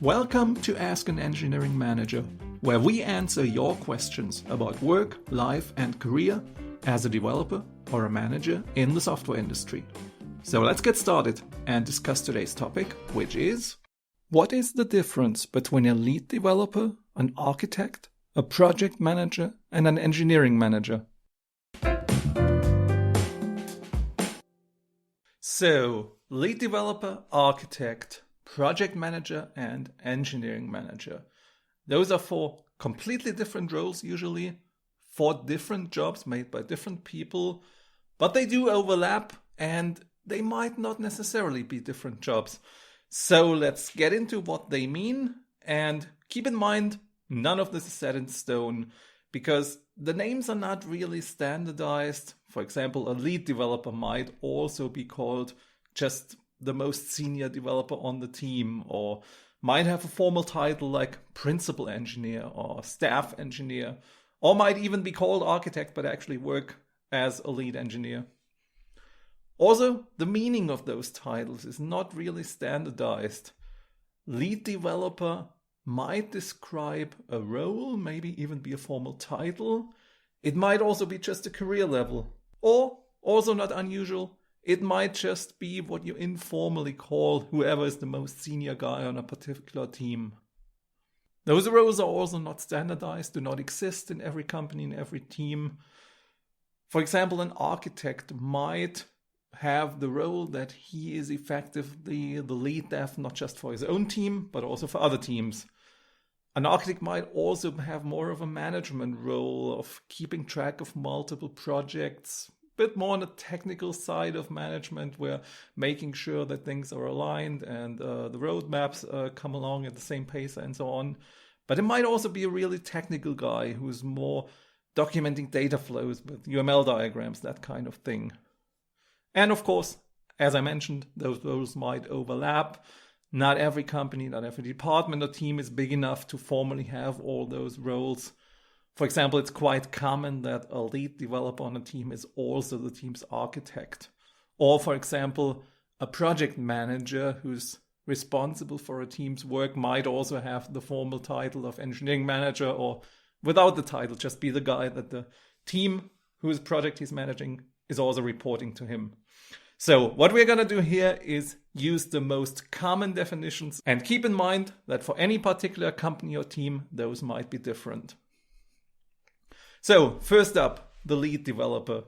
Welcome to Ask an Engineering Manager, where we answer your questions about work, life, and career as a developer or a manager in the software industry. So let's get started and discuss today's topic, which is: what is the difference between a lead developer, an architect, a project manager, and an engineering manager? So, lead developer, architect, project manager, and engineering manager. Those are four completely different roles usually, for different jobs made by different people, but they do overlap and they might not necessarily be different jobs. So let's get into what they mean, and keep in mind, none of this is set in stone because the names are not really standardized. For example, a lead developer might also be called just the most senior developer on the team, or might have a formal title like principal engineer or staff engineer, or might even be called architect but actually work as a lead engineer. Also, the meaning of those titles is not really standardized. Lead developer might describe a role, maybe even be a formal title. It might also be just a career level, or also not unusual, it might just be what you informally call whoever is the most senior guy on a particular team. Those roles are also not standardized, do not exist in every company, in every team. For example, an architect might have the role that he is effectively the lead dev, not just for his own team, but also for other teams. An architect might also have more of a management role of keeping track of multiple projects, bit more on the technical side of management, where making sure that things are aligned and the roadmaps come along at the same pace and so on. But it might also be a really technical guy who's more documenting data flows with UML diagrams, that kind of thing. And of course, as I mentioned, those roles might overlap. Not every company, not every department or team is big enough to formally have all those roles. For example, it's quite common that a lead developer on a team is also the team's architect. Or, for example, a project manager who's responsible for a team's work might also have the formal title of engineering manager, or without the title, just be the guy that the team whose project he's managing is also reporting to him. So what we're going to do here is use the most common definitions, and keep in mind that for any particular company or team, those might be different. So first up, the lead developer.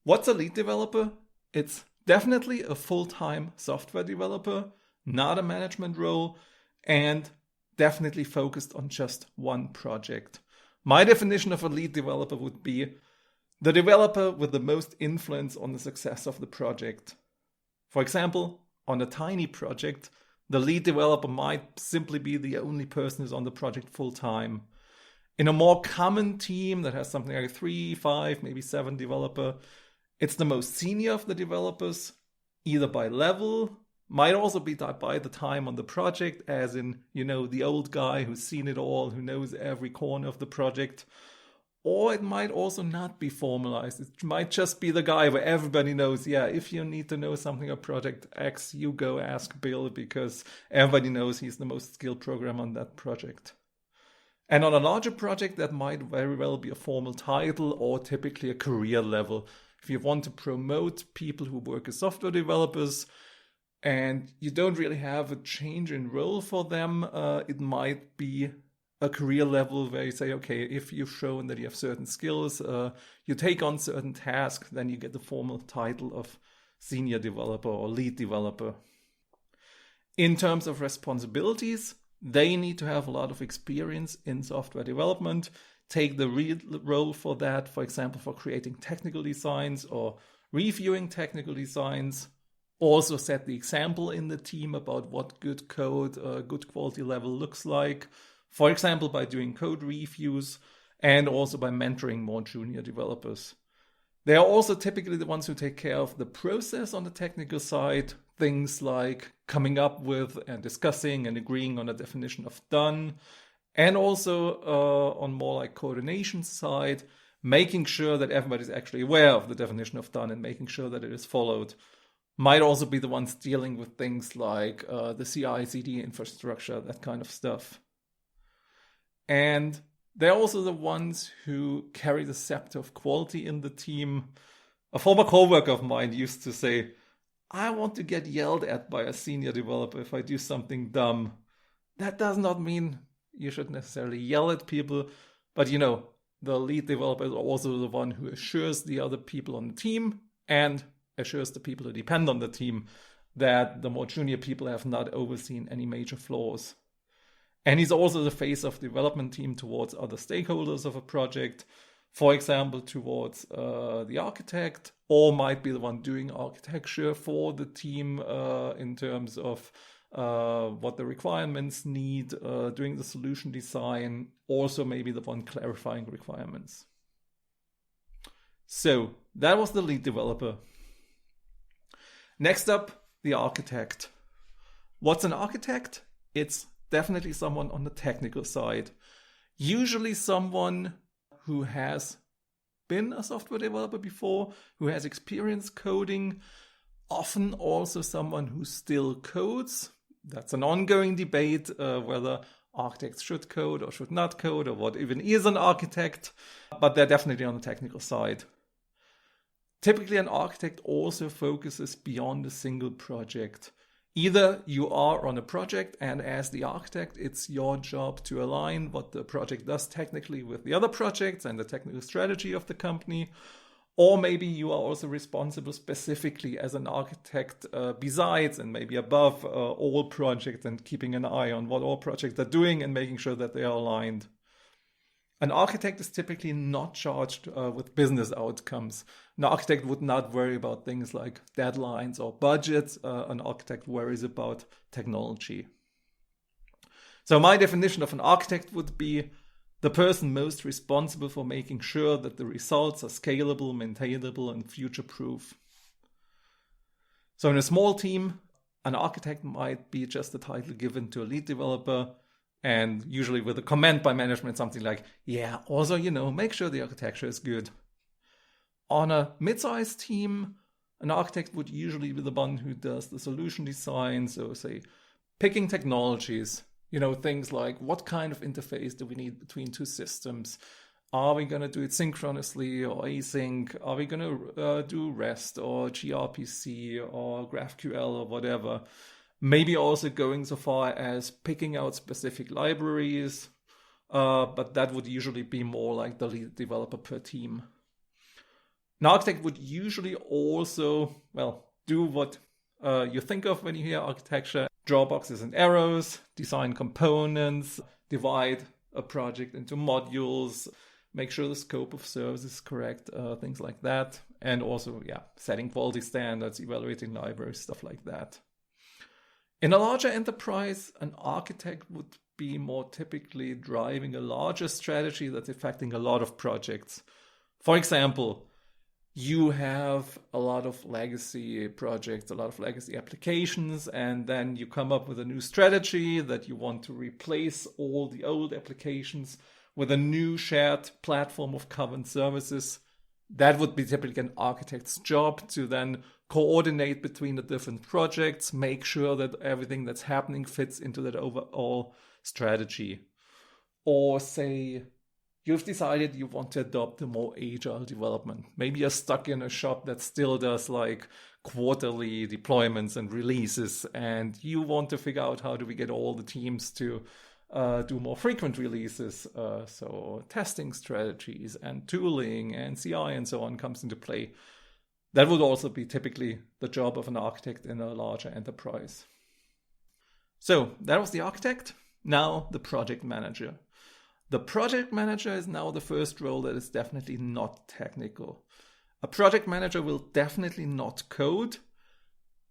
What's a lead developer? It's definitely a full-time software developer, not a management role, and definitely focused on just one project. My definition of a lead developer would be the developer with the most influence on the success of the project. For example, on a tiny project, the lead developer might simply be the only person who's on the project full-time. In a more common team that has something like 3, 5, maybe 7 developer, it's the most senior of the developers, either by level, might also be by the time on the project, as in, the old guy who's seen it all, who knows every corner of the project. Or it might also not be formalized. It might just be the guy where everybody knows, if you need to know something about Project X, you go ask Bill, because everybody knows he's the most skilled programmer on that project. And on a larger project, that might very well be a formal title or typically a career level. If you want to promote people who work as software developers and you don't really have a change in role for them, it might be a career level where you say, okay, if you've shown that you have certain skills, you take on certain tasks, then you get the formal title of senior developer or lead developer. In terms of responsibilities, they need to have a lot of experience in software development, take the role for that, for example, for creating technical designs or reviewing technical designs. Also set the example in the team about what good code, good quality level looks like. For example, by doing code reviews and also by mentoring more junior developers. They are also typically the ones who take care of the process on the technical side, things like coming up with and discussing and agreeing on a definition of done, and also on more like coordination side, making sure that everybody's actually aware of the definition of done and making sure that it is followed. might also be the ones dealing with things like the CI/CD infrastructure, that kind of stuff. And they're also the ones who carry the scepter of quality in the team. A former coworker of mine used to say, I want to get yelled at by a senior developer if I do something dumb. That does not mean you should necessarily yell at people, but the lead developer is also the one who assures the other people on the team and assures the people who depend on the team that the more junior people have not overseen any major flaws. And he's also the face of the development team towards other stakeholders of a project, for example, towards the architect, or might be the one doing architecture for the team in terms of what the requirements need, doing the solution design, also maybe the one clarifying requirements. So that was the lead developer. Next up, the architect. What's an architect? It's definitely someone on the technical side. Usually someone who has been a software developer before, who has experience coding, often also someone who still codes. That's an ongoing debate whether architects should code or should not code, or what even is an architect, but they're definitely on the technical side. Typically, an architect also focuses beyond a single project. Either you are on a project, and as the architect, it's your job to align what the project does technically with the other projects and the technical strategy of the company. Or maybe you are also responsible specifically as an architect besides and maybe above all projects, and keeping an eye on what all projects are doing and making sure that they are aligned. An architect is typically not charged with business outcomes. An architect would not worry about things like deadlines or budgets. An architect worries about technology. So my definition of an architect would be the person most responsible for making sure that the results are scalable, maintainable, and future-proof. So in a small team, an architect might be just a title given to a lead developer, and usually with a comment by management, something like, yeah, also, make sure the architecture is good. On a mid-sized team, an architect would usually be the one who does the solution design. So say, picking technologies, things like what kind of interface do we need between two systems? Are we going to do it synchronously or async? Are we going to do REST or gRPC or GraphQL or whatever? Maybe also going so far as picking out specific libraries, but that would usually be more like the lead developer per team. An architect would usually also, do what you think of when you hear architecture: draw boxes and arrows, design components, divide a project into modules, make sure the scope of service is correct, things like that. And also, setting quality standards, evaluating libraries, stuff like that. In a larger enterprise, an architect would be more typically driving a larger strategy that's affecting a lot of projects. For example, you have a lot of legacy projects, a lot of legacy applications, and then you come up with a new strategy that you want to replace all the old applications with a new shared platform of common services. That would be typically an architect's job to then coordinate between the different projects, make sure that everything that's happening fits into that overall strategy. Or say, you've decided you want to adopt a more agile development. Maybe you're stuck in a shop that still does like quarterly deployments and releases, and you want to figure out how do we get all the teams to do more frequent releases. So testing strategies and tooling and CI and so on comes into play. That would also be typically the job of an architect in a larger enterprise. So that was the architect. Now the project manager. The project manager is now the first role that is definitely not technical. A project manager will definitely not code.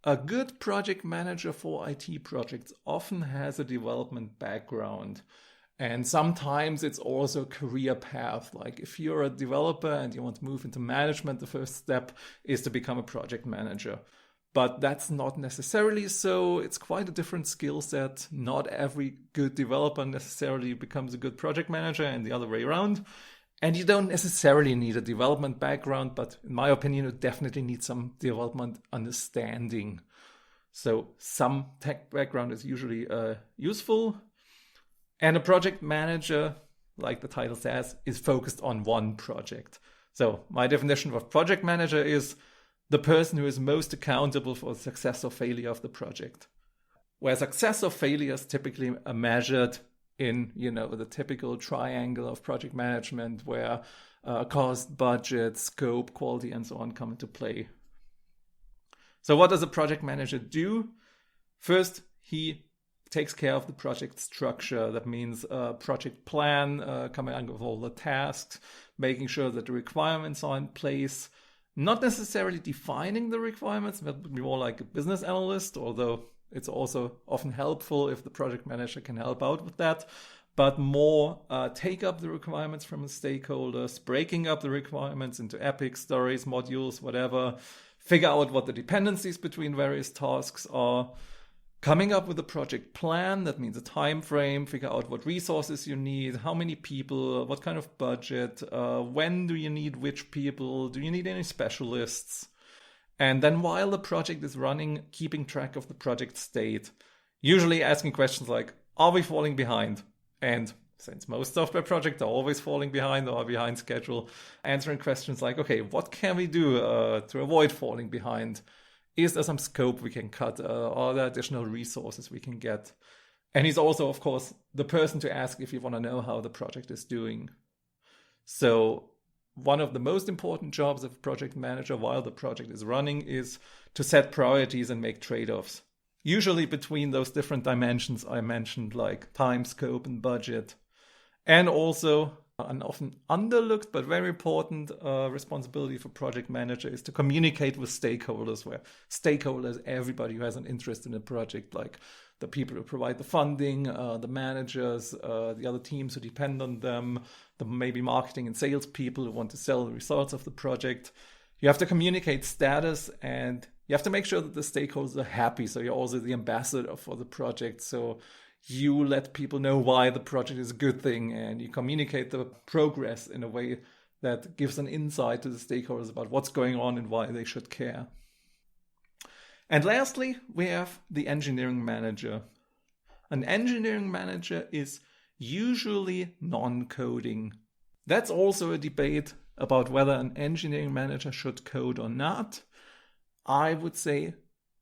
A good project manager for IT projects often has a development background. And sometimes it's also a career path. Like if you're a developer and you want to move into management, the first step is to become a project manager. But that's not necessarily so. It's quite a different skill set. Not every good developer necessarily becomes a good project manager, and the other way around. And you don't necessarily need a development background, but in my opinion, you definitely need some development understanding. So some tech background is usually useful. And a project manager, like the title says, is focused on one project. So my definition of project manager is the person who is most accountable for the success or failure of the project. Where success or failures typically are measured in, the typical triangle of project management where cost, budget, scope, quality, and so on come into play. So what does a project manager do? First, he takes care of the project structure. That means a project plan, coming up with all the tasks, making sure that the requirements are in place, not necessarily defining the requirements, that would be more like a business analyst, although it's also often helpful if the project manager can help out with that, but more take up the requirements from the stakeholders, breaking up the requirements into epics, stories, modules, whatever, figure out what the dependencies between various tasks are, coming up with a project plan, that means a time frame, figure out what resources you need, how many people, what kind of budget, when do you need which people, do you need any specialists? And then while the project is running, keeping track of the project state, usually asking questions like, are we falling behind? And since most software projects are always falling behind or are behind schedule, answering questions like, okay, what can we do to avoid falling behind? Is there some scope we can cut? Are there additional resources we can get? And he's also, of course, the person to ask if you want to know how the project is doing. So one of the most important jobs of a project manager while the project is running is to set priorities and make trade-offs. Usually between those different dimensions I mentioned, like time, scope, and budget. And also an often underlooked but very important responsibility for project manager is to communicate with stakeholders, where stakeholders, everybody who has an interest in a project, like the people who provide the funding, the managers, the other teams who depend on them, the maybe marketing and sales people who want to sell the results of the project. You have to communicate status and you have to make sure that the stakeholders are happy. So you're also the ambassador for the project. So you let people know why the project is a good thing and you communicate the progress in a way that gives an insight to the stakeholders about what's going on and why they should care. And lastly, we have the engineering manager. An engineering manager is usually non-coding. That's also a debate about whether an engineering manager should code or not. I would say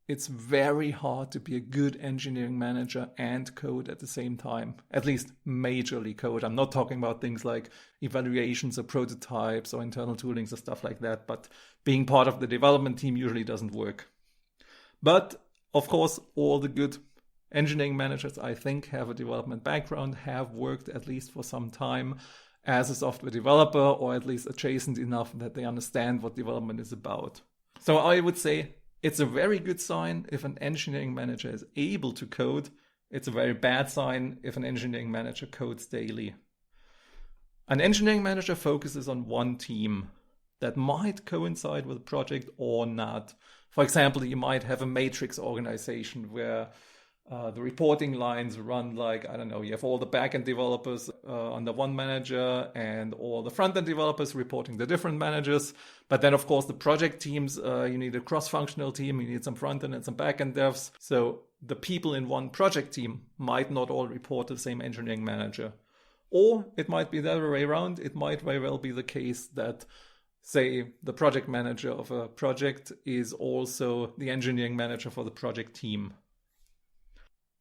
it's very hard to be a good engineering manager and code at the same time, at least majorly code. I'm not talking about things like evaluations or prototypes or internal toolings or stuff like that, but being part of the development team usually doesn't work. But of course, all the good engineering managers, I think, have a development background, have worked at least for some time as a software developer, or at least adjacent enough that they understand what development is about. So I would say it's a very good sign if an engineering manager is able to code. It's a very bad sign if an engineering manager codes daily. An engineering manager focuses on one team that might coincide with a project or not. For example, you might have a matrix organization where the reporting lines run like, you have all the backend developers under one manager and all the front-end developers reporting the different managers. But then, of course, the project teams, you need a cross-functional team, you need some front-end and some backend devs. So the people in one project team might not all report to the same engineering manager. Or it might be the other way around. It might very well be the case that, say, the project manager of a project is also the engineering manager for the project team.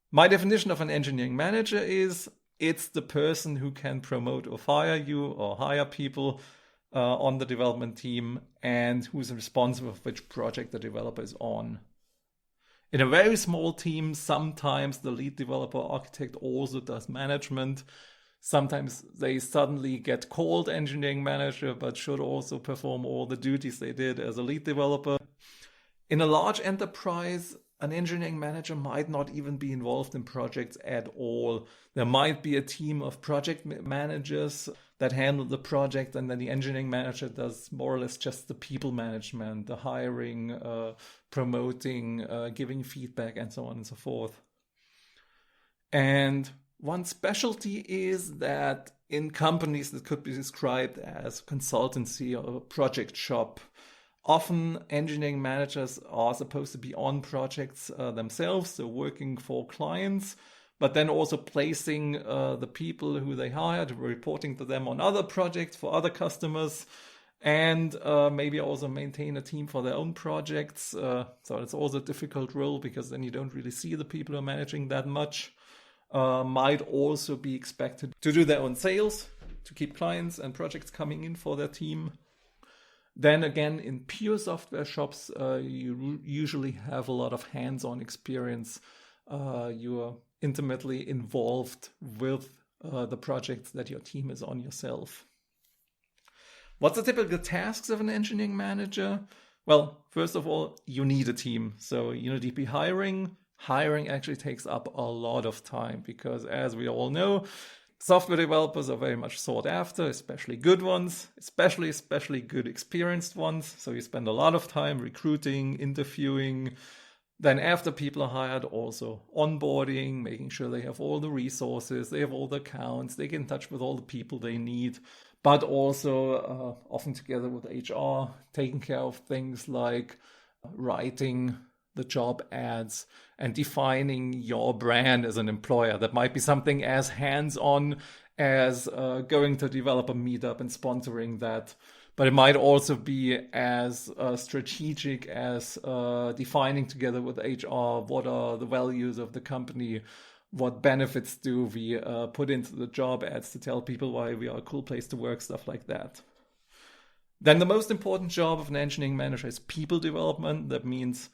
My definition of an engineering manager is it's the person who can promote or fire you or hire people on the development team and who's responsible for which project the developer is on. In a very small team, sometimes the lead developer architect also does management. Sometimes they suddenly get called engineering manager, but should also perform all the duties they did as a lead developer. In a large enterprise, an engineering manager might not even be involved in projects at all. There might be a team of project managers that handle the project, and then the engineering manager does more or less just the people management, the hiring, promoting, giving feedback, and so on and so forth. And One specialty is that in companies that could be described as consultancy or a project shop, often engineering managers are supposed to be on projects themselves, so working for clients, but then also placing the people who they hired, reporting to them on other projects for other customers, and maybe also maintain a team for their own projects. So it's also a difficult role because then you don't really see the people who are managing that much. Might also be expected to do their own sales, to keep clients and projects coming in for their team. Then again, in pure software shops, you usually have a lot of hands-on experience. You are intimately involved with the projects that your team is on yourself. What's the typical tasks of an engineering manager? Well, first of all, you need a team. So you need to be hiring. Hiring actually takes up a lot of time because, as we all know, software developers are very much sought after, especially good ones, especially good experienced ones. So you spend a lot of time recruiting, interviewing. Then after people are hired, also onboarding, making sure they have all the resources, they have all the accounts, they get in touch with all the people they need, but also often together with HR, taking care of things like writing the job ads and defining your brand as an employer. That might be something as hands-on as going to developer meetup and sponsoring that. But it might also be as strategic as defining together with HR what are the values of the company, what benefits do we put into the job ads to tell people why we are a cool place to work, stuff like that. Then the most important job of an engineering manager is people development. That means,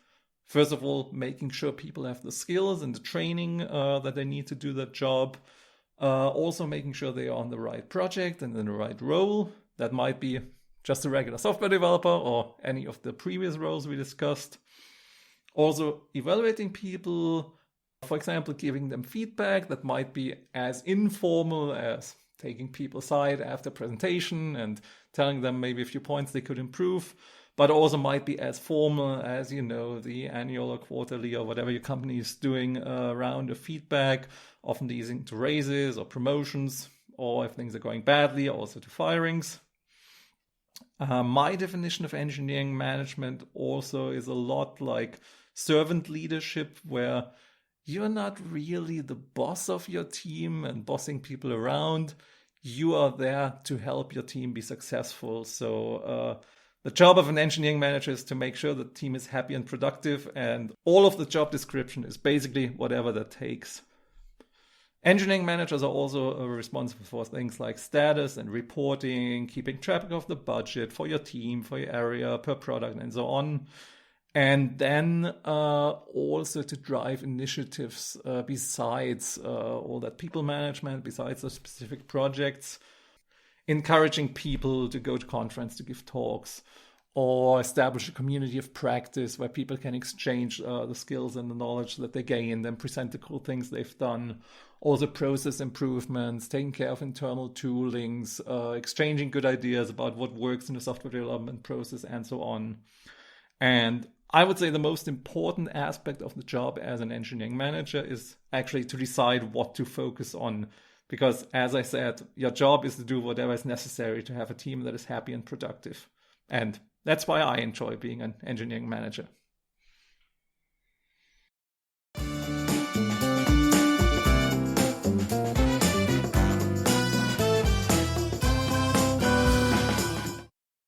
first of all, making sure people have the skills and the training that they need to do that job. Also making sure they are on the right project and in the right role. That might be just a regular software developer or any of the previous roles we discussed. Also evaluating people, for example, giving them feedback that might be as informal as taking people aside after presentation and telling them maybe a few points they could improve, but also might be as formal as, the annual or quarterly or whatever your company is doing round of feedback, often leading to raises or promotions, or if things are going badly, also to firings. My definition of engineering management also is a lot like servant leadership, where you're not really the boss of your team and bossing people around. You are there to help your team be successful. So the job of an engineering manager is to make sure the team is happy and productive, and all of the job description is basically whatever that takes. Engineering managers are also responsible for things like status and reporting, keeping track of the budget for your team, for your area, per product, and so on. And then also to drive initiatives besides all that people management, besides the specific projects, encouraging people to go to conference, to give talks, or establish a community of practice where people can exchange the skills and the knowledge that they gained and present the cool things they've done. Also process improvements, taking care of internal toolings, exchanging good ideas about what works in the software development process, and so on. And I would say the most important aspect of the job as an engineering manager is actually to decide what to focus on. Because, as I said, your job is to do whatever is necessary to have a team that is happy and productive. And that's why I enjoy being an engineering manager.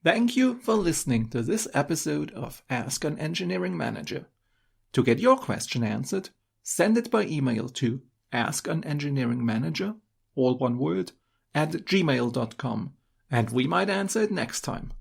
Thank you for listening to this episode of Ask an Engineering Manager. To get your question answered, send it by email to askanengineeringmanager, all one word, @gmail.com, and we might answer it next time.